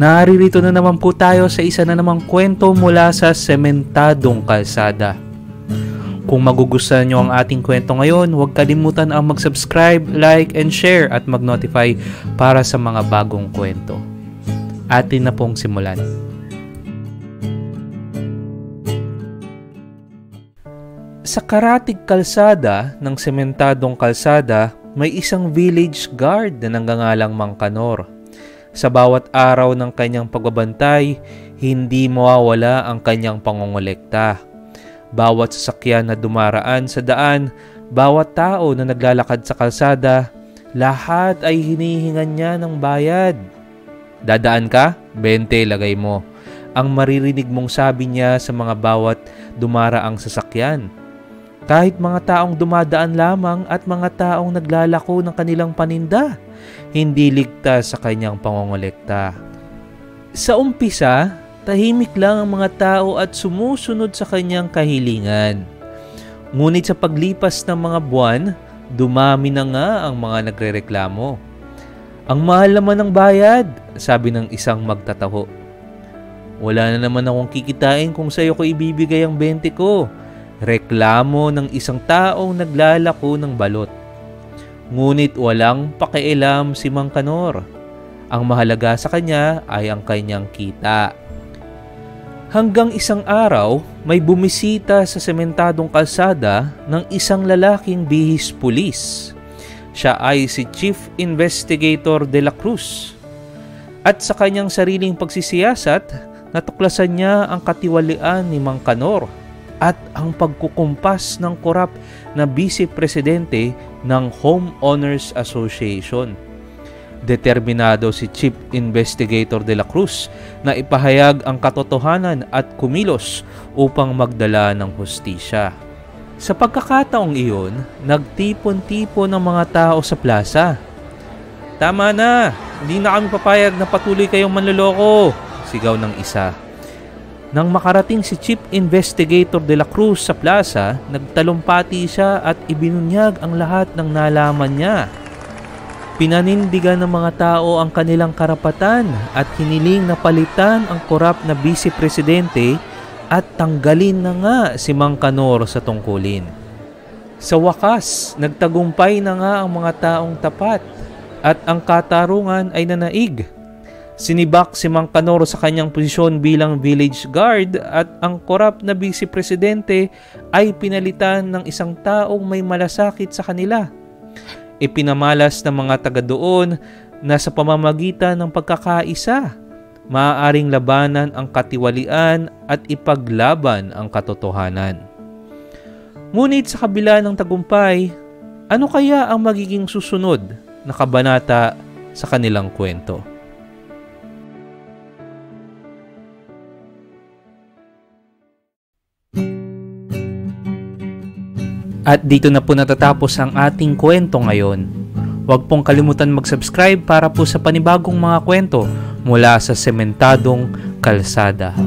Naririto na naman po tayo sa isa na namang kwento mula sa Sementadong Kalsada. Kung magugustuhan nyo ang ating kwento ngayon, huwag kalimutan ang mag-subscribe, like, and share at mag-notify para sa mga bagong kwento. Atin na pong simulan. Sa karatig kalsada ng Sementadong Kalsada, may isang village guard na nangangalang Mang Kanor. Sa bawat araw ng kanyang pagbabantay, hindi mawawala ang kanyang pangongolekta. Bawat sasakyan na dumaraan sa daan, bawat tao na naglalakad sa kalsada, lahat ay hinihingan niya ng bayad. Dadaan ka? 20 lagay mo. Ang maririnig mong sabi niya sa mga bawat dumaraang sasakyan. Kahit mga taong dumadaan lamang at mga taong naglalako ng kanilang paninda, hindi ligtas sa kanyang pangongolekta. Sa umpisa, tahimik lang ang mga tao at sumusunod sa kanyang kahilingan. Ngunit sa paglipas ng mga buwan, dumami na nga ang mga nagrereklamo. Ang mahal naman ng bayad, sabi ng isang magtataho. Wala na naman akong kikitain kung sa'yo ko ibibigay ang 20 ko. Reklamo ng isang taong naglalako ng balot. Ngunit walang pakialam si Mang Kanor. Ang mahalaga sa kanya ay ang kanyang kita. Hanggang isang araw, may bumisita sa Sementadong Kalsada ng isang lalaking bihis pulis. Siya ay si Chief Investigator de la Cruz. At sa kanyang sariling pagsisiyasat, natuklasan niya ang katiwalian ni Mang Kanor at ang pagkukumpas ng korap na vice-presidente ng Homeowners Association. Determinado si Chief Investigator de la Cruz na ipahayag ang katotohanan at kumilos upang magdala ng hustisya. Sa pagkakataong iyon, nagtipon-tipon ng mga tao sa plaza. "Tama na! Hindi na kami papayag na patuloy kayong manloloko!" sigaw ng isa. Nang makarating si Chief Investigator de la Cruz sa plaza, nagtalumpati siya at ibinunyag ang lahat ng nalaman niya. Pinanindigan ng mga tao ang kanilang karapatan at hiniling na palitan ang korap na vice-presidente at tanggalin na nga si Mang Kanor sa tungkulin. Sa wakas, nagtagumpay na nga ang mga taong tapat at ang katarungan ay nanaig. Sinibak si Mang Kanor sa kanyang posisyon bilang village guard at ang korap na vice-presidente ay pinalitan ng isang taong may malasakit sa kanila. Ipinamalas ng mga taga doon na sa pamamagitan ng pagkakaisa, maaaring labanan ang katiwalian at ipaglaban ang katotohanan. Ngunit sa kabila ng tagumpay, ano kaya ang magiging susunod na kabanata sa kanilang kwento? At dito na po natatapos ang ating kwento ngayon. Huwag pong kalimutan mag-subscribe para po sa panibagong mga kwento mula sa Sementadong Kalsada.